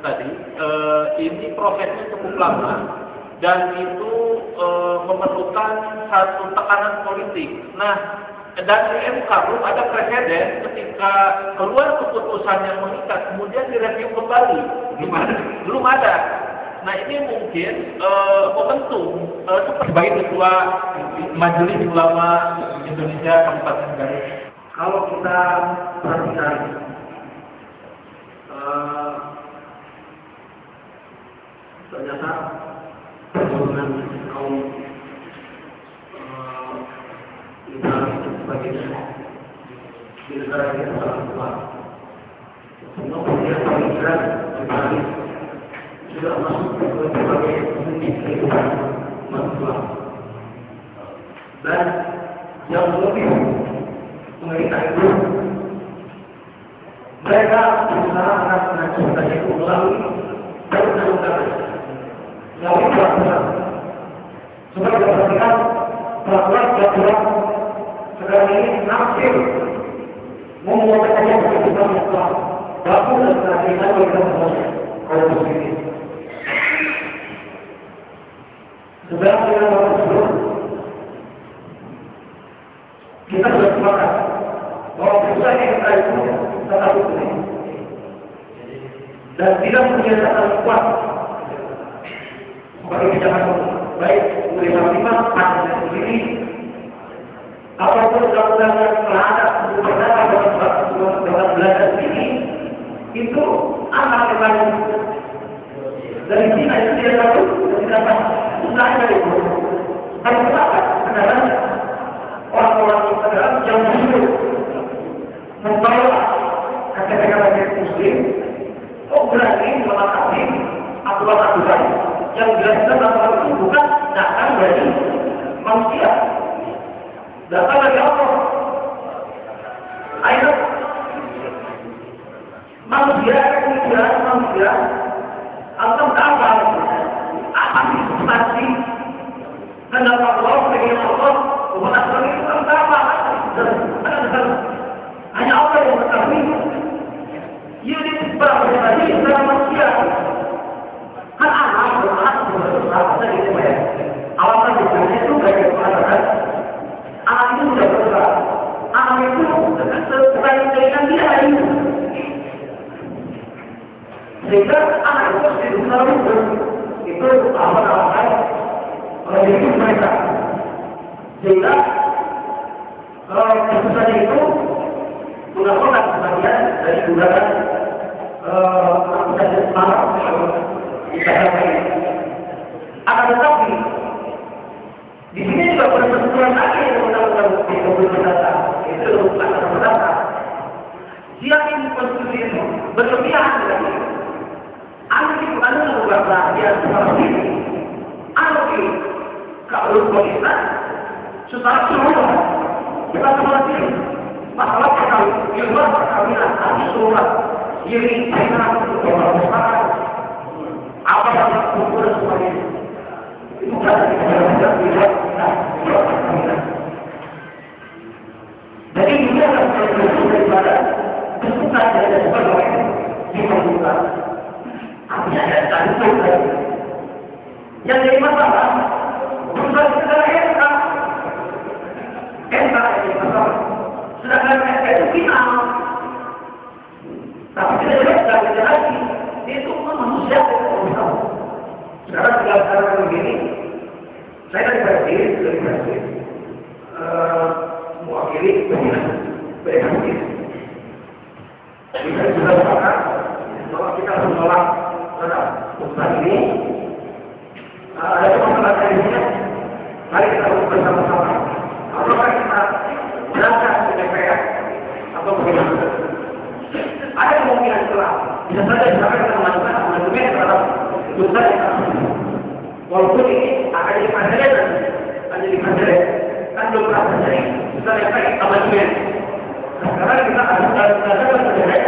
tadi, ini prosesnya cukup lama dan itu memerlukan satu tekanan politik. Nah, dan di MK belum ada presiden ketika keluar keputusan yang mengikat kemudian direview kembali. Belum ada. Nah, ini mungkin momentum sebagai ketua Majelis Ulama Indonesia Kabupaten Garut. Kalau kita perhatikan ternyata perjuangan kaum liberal sebagainya di negara kita sangat kuat. Semua kemudian pemikiran liberalis sudah masuk ke berbagai unit kehidupan manusia. Dan yang lebih mengerikan itu, mereka berusaha menghancurkan itu melalui undang-undang yang besar. Seperti diperhatikan peraturan sekarang ini hampir membuatkan kehidupan yang kuat. Baku dan keadilan bagi kita kaum muslimin. Sebenarnya dengan hal tersebut, kita sudah sepakat bahwa putusan MK itu tetap hukum dan tidak punya dasar kuat sebagai kebijakan umum, baik oleh Panglima ada sendiri apapun undang-undang yang telah ada dengan belajar sendiri itu anak dengan dari Cina itu dia tahu dan dapat usahanya itu. Tapi kenapa? Karena orang-orang Islam yang justru membawa kata-kata Muslim, kok berani melangkapi aturan-aturan yang jelas-jelas itu bukan datang dari manusia, datang dari Allah. Ayo, manusia, atau apa sih substansi? Kenapa Allah dengan Allah umat Islam itu kan sama? Hanya Allah yang mengetahui. Ia disebabkan tadi dalam manusia. Kan anak bersahabat gitu ya. Alasan bicaranya itu baik mengatakan anak itu sudah besar. Anak itu bukan menjadikan dia itu. Sehingga anak itu harus diduga itu apa namanya hidup mereka. Sehingga keputusan itu melakukan sebagian dari gugatan keputusan semarang akan tetapi di sini juga bersentuhan lagi dengan undang-undang perdata itu undang-undang perdata. Dia ini konstitusi itu berlebihan lagi. Anu mengubah perhatian seperti ini. Anu kalau kita secara keseluruhan kita seperti ini. Masalah perkawinan harus surat diri saya masyarakat apa yang berkumpul sebagai itu kan tidak. Jadi juga daripada kesukaan dari sebagai diperlukan. Artinya ada satu yang jadi masalah bukan sekedar MK ini masalah. Sedangkan MK itu final. Tapi kita tidak lagi itu manusia. Sekarang sekarang begini, saya dari Brasil, mewakili Brasil. Kita sudah sepakat bahwa kita harus menolak putusan ini. Ada masalah teknisnya, mari kita urus bersama-sama. Apakah kita berangkat ke DPR atau bagaimana? Ada kemungkinan setelah bisa saja kita mengajukan amandemen terhadap putusan yang walaupun ini akan jadi materi kan belum pernah terjadi putusan yang baik amandemen. Sekarang kita akan mengajukan amandemen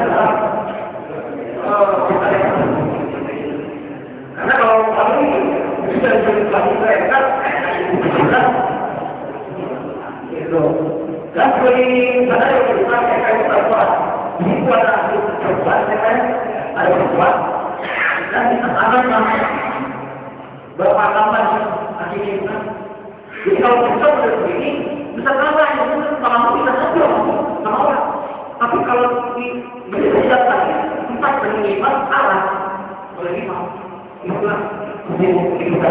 terhadap putusan yang karena kalau ini bisa dilakukan kan itu dan bagi saya yang kita itu ada percobaan namanya Bapak tambah akhirnya. Jadi kalau kita udah begini, bisa tambah itu sama kita saja sama orang. Tapi kalau disiapkan tempat berlima arah berlima, itulah kita.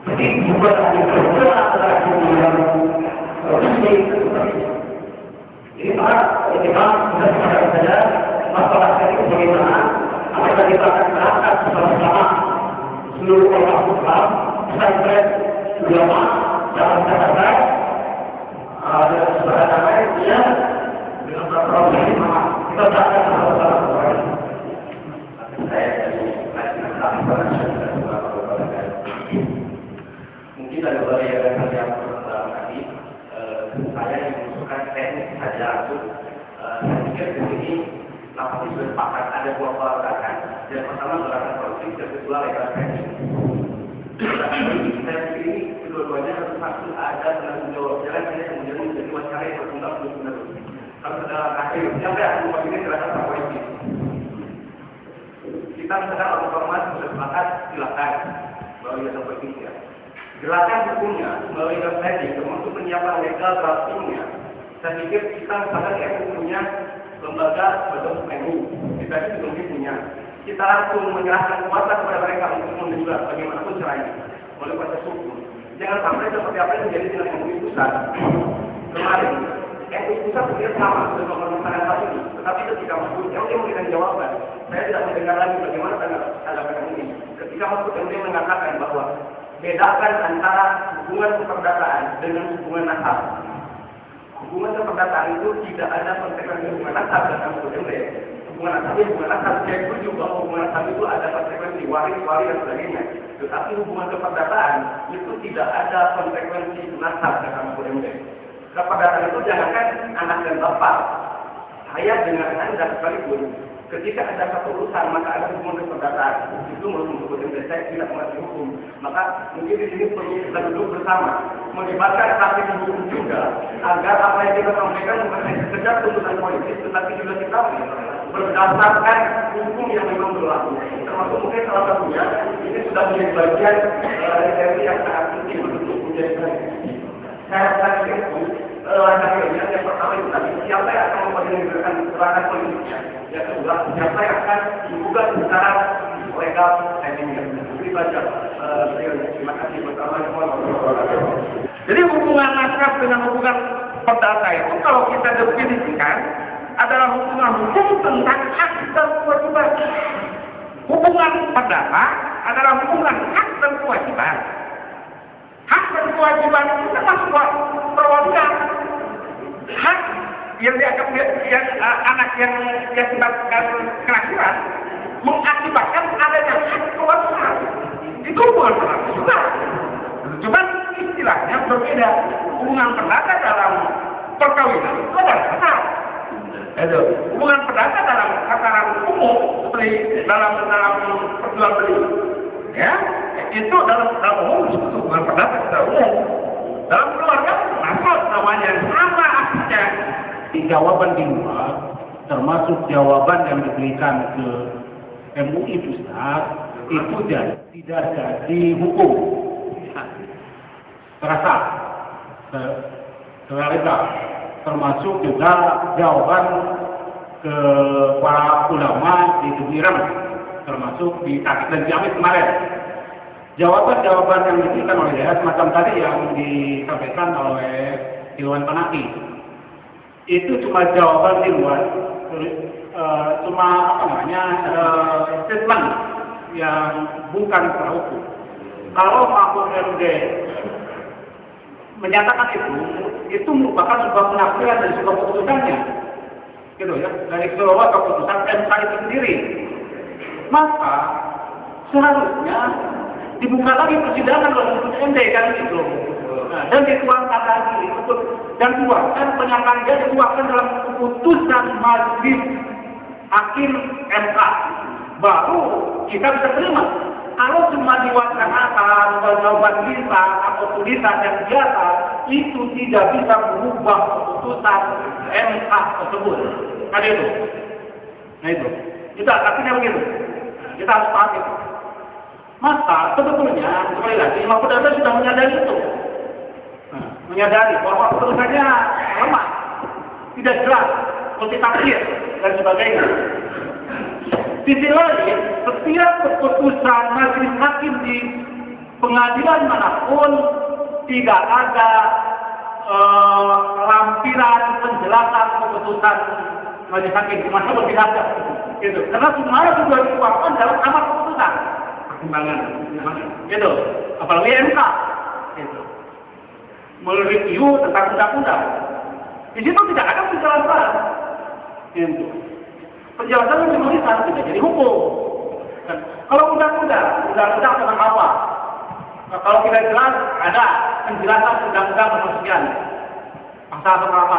Jadi bukan hanya bergerak antara yang jadi kita sudah saja masalah ini bagaimana apakah kita akan berangkat bersama-sama seluruh orang Islam sampai ulama dalam catatan ada sebagian lain ya dengan beberapa kita berangkat bersama-sama. Saya mungkin ada beberapa yang tadi saya yang mengusulkan teknik saja untuk saya pikir di sini lapangan sudah sepakat ada dua gerakan. Yang pertama gerakan politik, yang kedua legal teknik. Saya pikir ini kedua-duanya harus pasti ada tanggung jawab. Jangan hanya kemudian menjadi wacana yang berkembang terus-menerus. Kalau setelah akhir, siapa yang akan memilih gerakan politik? Kita misalkan orang formal sudah sepakat, silakan melalui gerakan politiknya. Gerakan hukumnya melalui gerakan teknik, termasuk penyiapan legal draftingnya. Saya pikir kita misalkan yang punya lembaga bentuk MU, kita juga punya. Kita langsung menyerahkan kuasa kepada mereka untuk menentukan bagaimanapun caranya oleh proses hukum. Jangan sampai seperti apa yang menjadi dengan MUI pusat. Kemarin MUI pusat sebenarnya sama dengan permasalahan saat ini, tetapi ketika masuk MUI memberikan jawaban, saya tidak mendengar lagi bagaimana tanggapan MUI. Ketika masuk MUI mengatakan bahwa bedakan antara hubungan keperdataan dengan hubungan nasab. Hubungan keperdataan itu tidak ada konsekuensi hubungan nasab dalam KUHP. Hubungan nasab saya setuju bahwa hubungan nasab itu ada konsekuensi waris dan sebagainya. Tetapi hubungan keperdataan itu tidak ada konsekuensi nasab dalam KUHP. Keperdataan itu jangankan anak dan bapak. Saya dengan Anda sekalipun. Ketika ada satu urusan maka ada hubungan keperdataan. Itu menurut KUHP saya tidak mengerti hukum. Maka mungkin di sini perlu kita duduk bersama, melibatkan hakim hukum juga, agar apa yang kita sampaikan bukan hanya sekedar tuntutan politis, tetapi juga kita berdasarkan hukum yang memang berlaku. Termasuk mungkin salah satunya ini sudah menjadi bagian dari yang sangat penting untuk menjadi bagian. Saya pikir langkah-langkah yang pertama itu tadi, siapa yang akan memperjuangkan gerakan politiknya? Yang kedua, siapa yang akan dibuka secara legal tekniknya? Terima kasih bersama. Jadi hubungan nasab dengan hubungan perdata itu kalau kita definisikan adalah hubungan hukum tentang hak dan kewajiban. Hubungan perdata adalah hubungan hak dan kewajiban. Hak dan kewajiban itu termasuk perwakilan. Hak yang dianggap anak yang diakibatkan kelahiran mengakibatkan adanya hak kewajiban. Itu hubungan perdata juga. Cuma istilahnya berbeda. Hubungan perdata dalam perkawinan itu adalah hak. Hubungan perdata dalam tataran umum seperti dalam perjual beli, ya itu dalam umum itu hubungan perdata secara umum. Dalam keluarga nasab namanya sama artinya. Jawaban di luar termasuk jawaban yang diberikan ke MUI pusat itu tidak jadi hukum. Terasa legal. Termasuk juga jawaban ke para ulama di Tumirang, termasuk di Tasik dan Ciamis kemarin. Jawaban-jawaban yang diberikan oleh dia semacam tadi yang disampaikan oleh Ilwan Panaki itu cuma jawaban di luar, cuma statement yang bukan secara hukum. Kalau Mahfud MD menyatakan itu merupakan sebuah penafsiran dari sebuah keputusannya, gitu ya, dari sebuah keputusan MK itu sendiri. Maka seharusnya dibuka lagi persidangan oleh MD kan gitu, dan dituangkan lagi dan dituangkan penyampaian dituangkan dalam keputusan majelis hakim MK, baru kita bisa terima. Kalau cuma diwacanakan jawaban lisan atau tulisan yang biasa, itu tidak bisa merubah keputusan MK tersebut. Kan itu? Nah itu artinya begitu. kita harus paham itu. Maka sebetulnya sekali lagi Mahfud MD sudah menyadari itu, menyadari bahwa keputusannya lemah, tidak jelas, multitafsir dan sebagainya. Sisi lain, setiap keputusan majelis hakim di pengadilan manapun tidak ada lampiran penjelasan keputusan majelis hakim, masa berpihak gitu. Karena semuanya sudah dituangkan dalam amar keputusan pertimbangan, gitu. Apalagi MK, gitu. Mereview tentang undang-undang. Di situ tidak ada penjelasan, gitu. Penjelasan yang tulisan tidak jadi hukum. Dan kalau undang-undang tentang apa? Nah, kalau tidak jelas, ada penjelasan undang-undang nomor sekian, pasal berapa.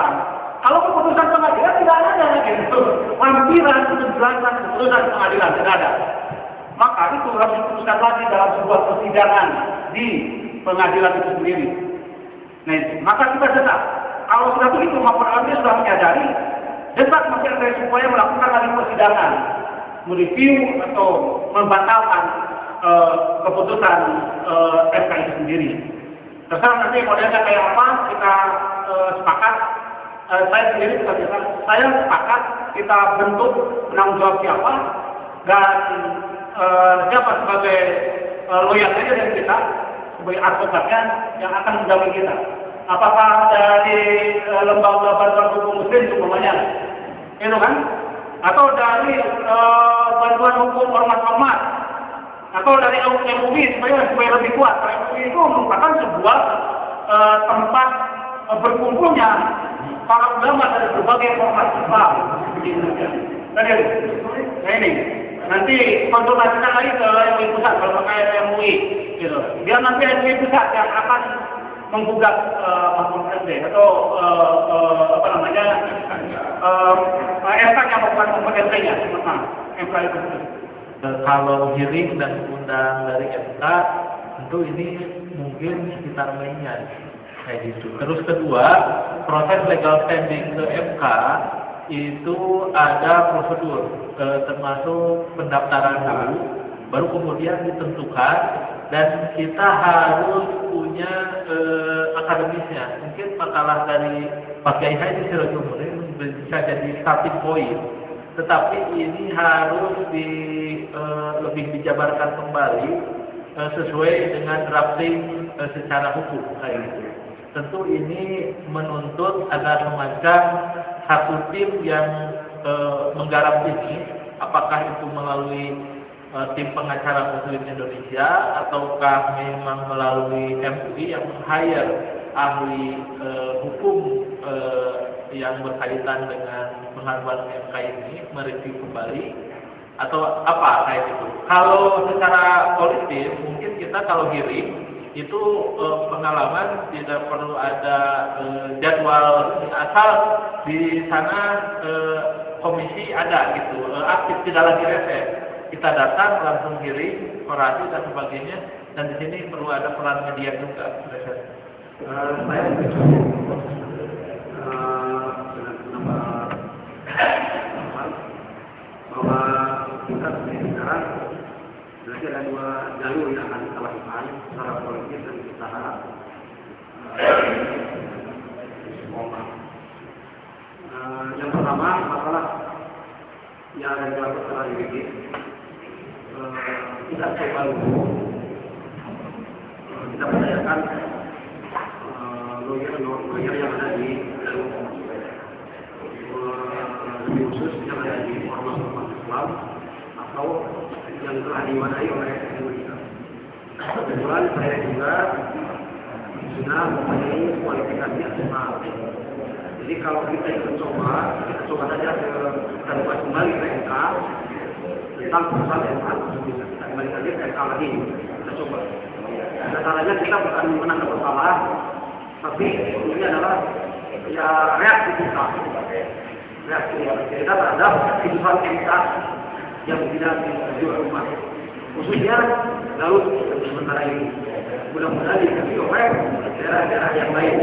Kalau keputusan pengadilan tidak ada, gitu. Lampiran penjelasan keputusan pengadilan tidak ada. Maka itu harus diputuskan lagi dalam sebuah persidangan di pengadilan itu sendiri. Nah, maka kita desak. Kalau sudah begitu, Mahfud MD sudah menyadari, desak Mahfud MD supaya melakukan lagi persidangan, mereview atau membatalkan keputusan MK itu sendiri. Terserah nanti modelnya kayak apa, kita sepakat. Saya sendiri saya sepakat kita bentuk penanggung jawab siapa dan siapa sebagai loyalnya dari kita sebagai advokatnya yang akan mendampingi kita. Apakah dari lembaga bantuan hukum muslim semuanya, itu kan? Atau dari bantuan hukum ormas-ormas, atau dari MUI supaya lebih kuat. MUI itu merupakan sebuah tempat berkumpulnya para ulama dari berbagai ormas Islam di Indonesia. Nah ini. Nanti konsultasikan lagi ke MUI pusat kalau pakai MUI, gitu. Biar nanti MUI pusat yang akan menggugat Mahfud MD atau MK yang bukan Mahfud MD-nya, MK itu. Kalau hearing dan undang dari MK, tentu ini mungkin sekitar Mei-nya, kayak gitu. Terus kedua, proses legal standing ke MK itu ada prosedur, termasuk pendaftaran dulu, baru kemudian ditentukan, dan kita harus punya akademisnya. Mungkin makalah dari Pak Kiai Haji Sirajul Munir bisa jadi starting point, tetapi ini harus lebih dijabarkan kembali sesuai dengan drafting secara hukum kayak gitu. Tentu ini menuntut ada semacam satu tim yang menggarap ini, apakah itu melalui tim pengacara Muslim Indonesia ataukah memang melalui MUI yang meng-hire ahli hukum yang berkaitan dengan pengaduan MK ini, mereview kembali atau apa kayak gitu. Kalau secara politis mungkin kita kalau hearing itu pengalaman tidak perlu ada jadwal, asal di sana komisi ada gitu, aktif, tidak lagi reses. Kita datang langsung hearing, orasi dan sebagainya, dan di sini perlu ada peran media juga. Saya bahwa kita sekarang berarti ada dua jalur yang akan kita lakukan secara politis dan secara yang pertama masalah yang akan dilakukan secara juridis, kita coba dulu kita percayakan lawyer yang ada di lebih khusus yang ada di ormas-ormas Islam atau yang telah diwadai oleh Indonesia. Kebetulan saya juga sudah mempunyai kualifikasi yang sama. Jadi kalau kita ikut coba saja kita buat kembali ke MK tentang pasal MK, kita kembali lagi ke MK lagi, kita coba. Nah, caranya kita bukan menang atau salah, tapi ini adalah ya reaksi kita. Reaksi kita terhadap keputusan MK yang tidak disetujui umat, khususnya laut sementara ini. Mudah-mudahan dikasih oleh daerah-daerah yang lain.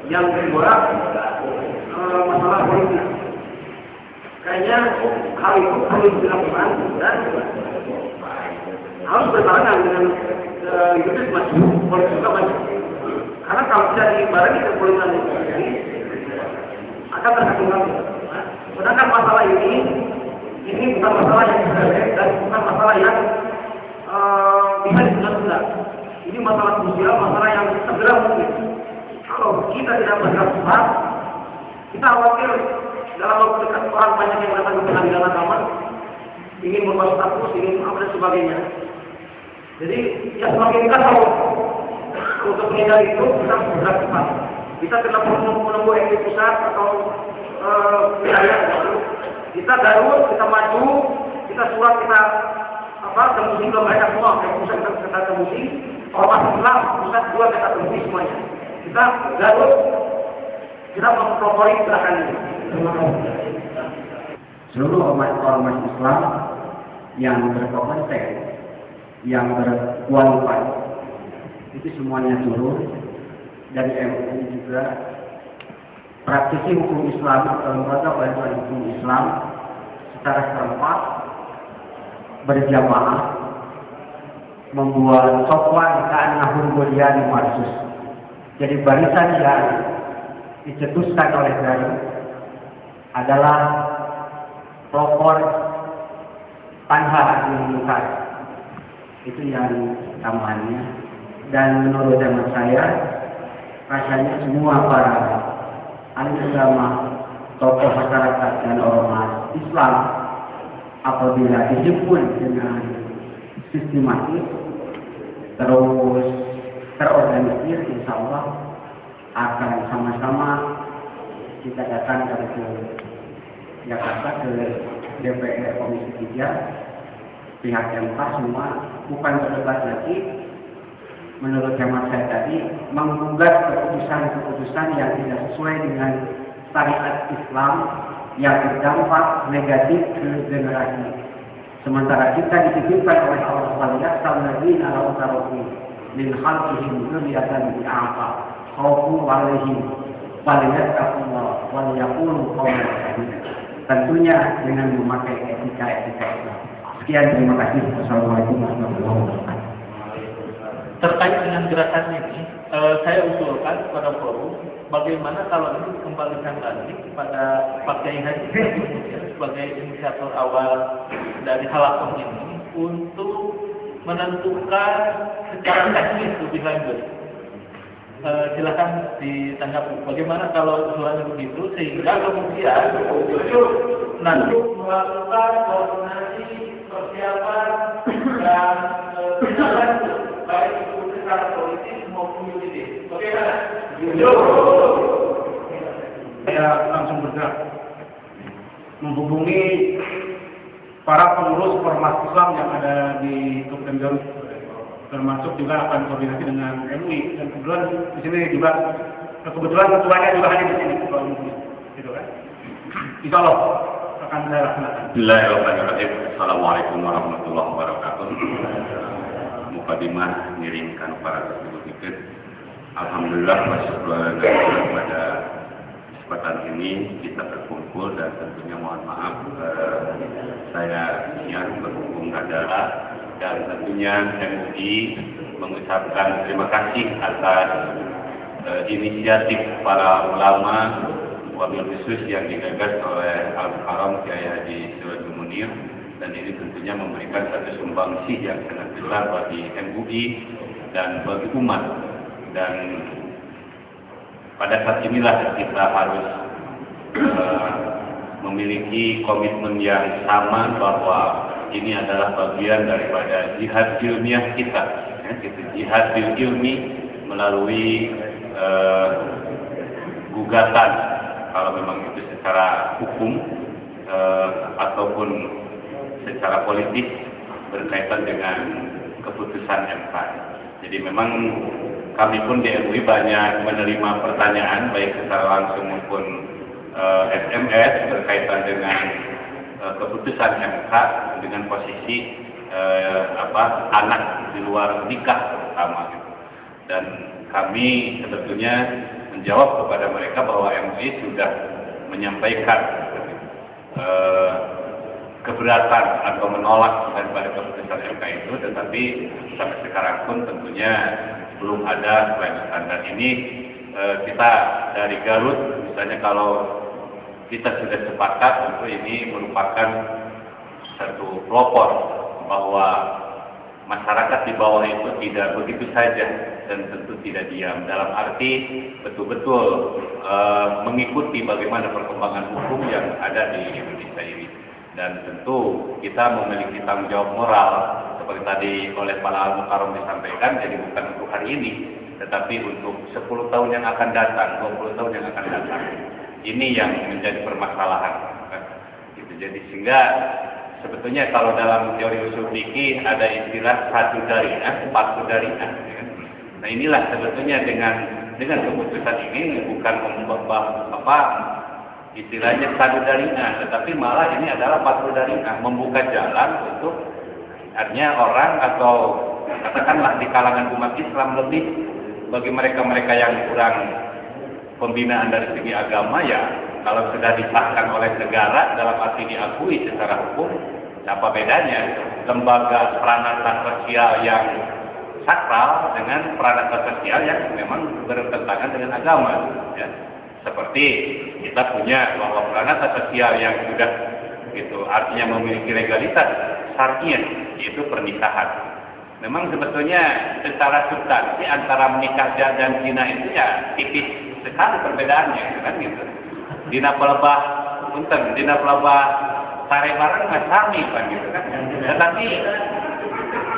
Yang kedua, masalah politik. Kayaknya hal itu perlu dilakukan dan harus berbarengan dengan itu maju, politik juga maju. Karena kalau tidak dibarengi dengan politik ini akan terkendala. Sedangkan masalah ini bukan masalah yang sepele dan bukan masalah yang bisa ditunda-tunda. Ini masalah krusial, masalah yang segera mungkin. Kalau kita tidak bergerak cepat, kita khawatir dalam waktu dekat orang banyak yang datang ke pengadilan agama, ingin berbuat status, ingin apa dan sebagainya. Jadi ya semakin dekat kalau untuk menghindari itu kita harus bergerak cepat. Kita tidak perlu menunggu MUI pusat atau wilayah. Kita garut, kita maju, kita surat, kita tembusi ke mereka semua, kayak pusat kita tembusi, ormas Islam pusat juga kita tembusi semuanya. Kita garut, kita mempelopori gerakan ini. Seluruh ormas Islam yang berkompeten, yang berkualitas, itu semuanya turun. Dari MUI juga praktisi hukum Islam atau lembaga bantuan hukum Islam secara serempak berjamaah membuat sofwan ka'annahum bunyanun marsus. Jadi barisan yang dicetuskan oleh Gani adalah pelopor tanha al-munkar. Itu yang tambahannya. Dan menurut hemat saya, rasanya semua para ahli agama, tokoh masyarakat dan ormas Islam apabila dihimpun dengan sistematis terus terorganisir, insya Allah akan sama-sama kita datang ke Jakarta ke DPR Komisi 3, pihak MK semua bukan berdebat lagi. Menurut hemat saya tadi, menggugat keputusan-keputusan yang tidak sesuai dengan syariat Islam yang berdampak negatif ke generasi. Sementara kita dititipkan oleh Allah Subhanahu wa taala min khalqihim dzurriyyatan bi'afa khaufu 'alaihim falyattaqullah wa yaqulu qawlan sadida. Tentunya dengan memakai etika-etika Islam. Sekian, terima kasih. Wassalamualaikum warahmatullahi wabarakatuh. Terkait dengan gerakan ini, saya usulkan kepada forum, bagaimana kalau ini dikembalikan lagi kepada Pak Kiai Haji sebagai inisiator awal dari halakoh ini untuk menentukan secara teknis lebih lanjut. Silakan ditanggapi. Bagaimana kalau usulannya begitu sehingga kemudian nanti melakukan koordinasi persiapan dan tindakan baik itu secara politik maupun yuridis. Bagaimana? Saya langsung bergerak menghubungi para pengurus ormas Islam yang ada di Kabupaten Garut, termasuk juga akan koordinasi dengan MUI, dan kebetulan di sini juga kebetulan ketuanya juga hadir di sini, ketua MUI, gitu kan? Insya Allah akan saya laksanakan. Bismillahirrahmanirrahim. Assalamualaikum warahmatullahi wabarakatuh. Mukadimah mengirimkan para tersebut. Alhamdulillah bersyukur pada kesempatan ini kita berkumpul, dan tentunya mohon maaf saya yang berhubung adalah, dan tentunya MUI mengucapkan terima kasih atas inisiatif para ulama wabil khusus yang digagas oleh Al-Mukarram Kiai Haji Siratul Munir, dan ini tentunya memberikan satu sumbangsih yang sangat besar bagi MUI dan bagi umat. Dan pada saat inilah kita harus memiliki komitmen yang sama bahwa ini adalah bagian daripada jihad ilmiah kita, jihad ilmi melalui gugatan, kalau memang itu secara hukum ataupun secara politik berkaitan dengan keputusan MK. Jadi memang kami pun di MUI banyak menerima pertanyaan baik secara langsung maupun SMS berkaitan dengan keputusan MK dengan posisi anak di luar nikah terutama. Dan kami sebetulnya menjawab kepada mereka bahwa MUI sudah menyampaikan keberatan atau menolak daripada keputusan MK itu, tetapi sampai sekarang pun tentunya belum ada kelanjutan. Dan ini kita dari Garut, misalnya kalau kita sudah sepakat, tentu ini merupakan satu pelopor bahwa masyarakat di bawah itu tidak begitu saja dan tentu tidak diam, dalam arti betul-betul mengikuti bagaimana perkembangan hukum yang ada di Indonesia ini. Dan tentu kita memiliki tanggung jawab moral seperti tadi oleh Pak Al-Mukarram disampaikan, jadi bukan untuk hari ini tetapi untuk 10 tahun yang akan datang, 20 tahun yang akan datang. Ini yang menjadi permasalahan. Gitu. Jadi sehingga sebetulnya kalau dalam teori usul fikih ada istilah satu dari'ah, empat dari'ah. Nah inilah sebetulnya dengan keputusan ini bukan apa istilahnya satu dari'ah, tetapi malah ini adalah empat dari'ah, membuka jalan untuk artinya orang atau katakanlah di kalangan umat Islam lebih bagi mereka-mereka yang kurang pembinaan dari segi agama, ya kalau sudah disahkan oleh negara dalam arti diakui secara hukum, apa bedanya lembaga peranata sosial yang sakral dengan peranata sosial yang memang bertentangan dengan agama, ya. Seperti kita punya bahwa peranata sosial yang sudah itu artinya memiliki legalitas syar'iyyah, yaitu pernikahan. Memang sebetulnya secara substansi antara menikah dan zina itu ya tipis sekali perbedaannya, kan gitu. Dina pelebah punten, dina pelebah sare bareng nggak sami, kan gitu kan. Tetapi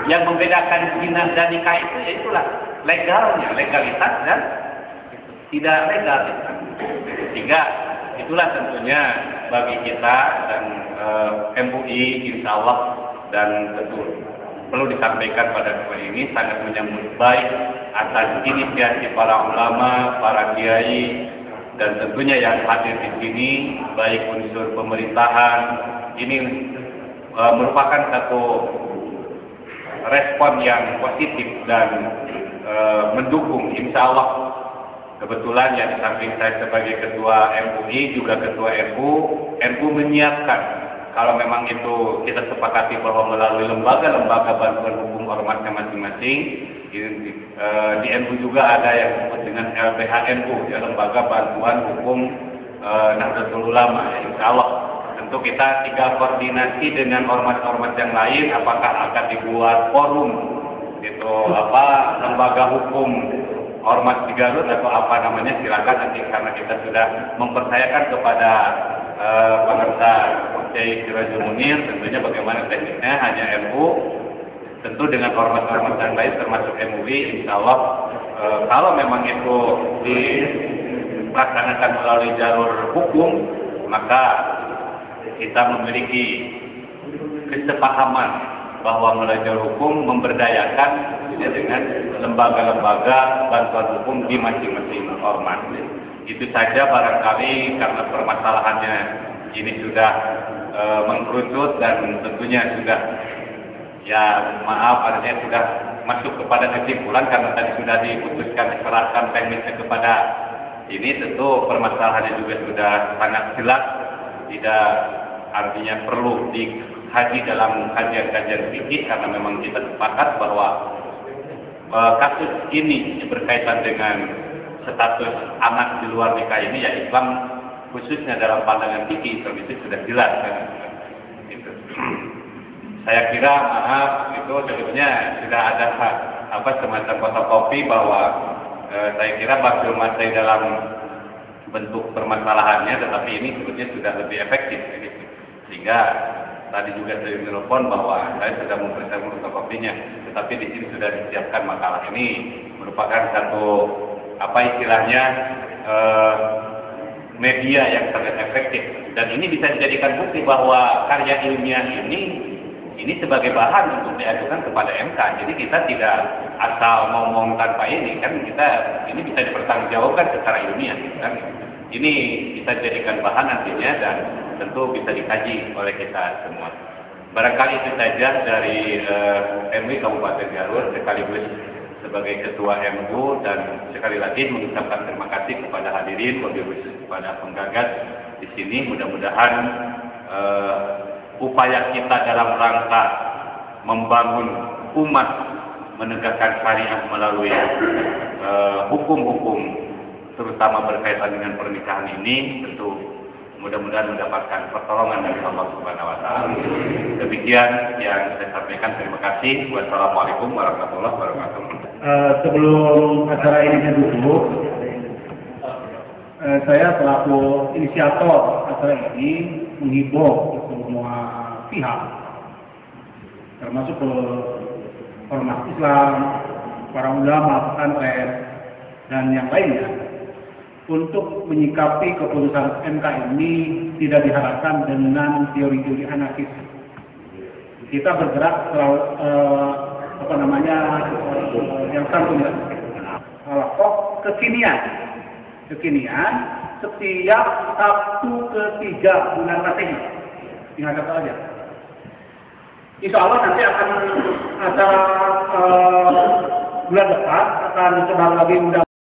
yang membedakan zina dan nikah itu ya itulah legalnya, legalitas dan tidak legal. Sehingga itulah tentunya bagi kita dan MUI insya Allah dan tentu perlu disampaikan pada kali ini sangat menyambut baik atas inisiasi para ulama, para kiai, dan tentunya yang hadir di sini baik unsur pemerintahan. Ini merupakan satu respon yang positif dan mendukung insya Allah. Kebetulan ya di samping saya sebagai ketua MUI juga ketua NU menyiapkan kalau memang itu kita sepakati bahwa melalui lembaga-lembaga bantuan hukum ormasnya masing-masing, di NU juga ada yang disebut dengan LBH-NU, ya, Lembaga Bantuan Hukum Nahdlatul Ulama. Ya, insya Allah tentu kita tinggal koordinasi dengan ormas-ormas yang lain, apakah akan dibuat forum, gitu, lembaga hukum ormas di Garut atau apa namanya, silakan nanti karena kita sudah mempercayakan kepada pemirsa Kiai Sirajul Munir, tentunya bagaimana teknisnya hanya NU, tentu dengan ormas-ormas yang lain termasuk MUI, insya Allah kalau memang itu dilaksanakan melalui jalur hukum, maka kita memiliki kesepahaman bahwa melalui jalur hukum memberdayakan dengan lembaga-lembaga bantuan hukum di masing-masing ormas. Itu saja barangkali karena permasalahannya ini sudah mengkerucut dan tentunya sudah artinya sudah masuk kepada kesimpulan karena tadi sudah diputuskan diserahkan teknisnya kepada ini, tentu permasalahannya juga sudah sangat jelas, tidak artinya perlu dikaji dalam kajian-kajian fikih karena memang kita sepakat bahwa kasus ini berkaitan dengan status anak di luar nikah ini ya Islam khususnya dalam pandangan fikih Islam itu sudah jelas kan. Gitu. Saya kira itu sebetulnya sudah ada semacam fotokopi bahwa saya kira Bakul Masai dalam bentuk permasalahannya, tetapi ini sebetulnya sudah lebih efektif gitu. Sehingga tadi juga saya menelpon bahwa saya sudah mempersiapkan fotokopinya, tetapi di sini sudah disiapkan makalah ini merupakan satu istilahnya media yang sangat efektif, dan ini bisa dijadikan bukti bahwa karya ilmiah ini sebagai bahan untuk diajukan kepada MK. Jadi kita tidak asal ngomong tanpa ini, kan kita ini bisa dipertanggungjawabkan secara ilmiah kan. Ini bisa dijadikan bahan nantinya dan tentu bisa dikaji oleh kita semua. Barangkali itu saja dari MUI Kabupaten Garut sekaligus sebagai ketua MU, dan sekali lagi mengucapkan terima kasih kepada hadirin, wabil khusus kepada penggagas di sini. Mudah-mudahan upaya kita dalam rangka membangun umat, menegakkan syariat melalui hukum-hukum, terutama berkaitan dengan pernikahan ini, tentu mudah-mudahan mendapatkan pertolongan dari Allah Subhanahu wa taala. Demikian yang saya sampaikan. Terima kasih. Wassalamualaikum warahmatullahi wabarakatuh. Sebelum acara ini ditutup, saya selaku inisiator acara ini menghimbau ke semua pihak, termasuk ormas Islam, para ulama, pesantren, dan yang lainnya, untuk menyikapi keputusan MK ini tidak diharapkan dengan teori-teori anarkis. Kita bergerak yang santun, kekinian setiap Sabtu ketiga bulan Masehi. Ingat kata aja. Insya Allah nanti akan acara bulan depan akan coba lagi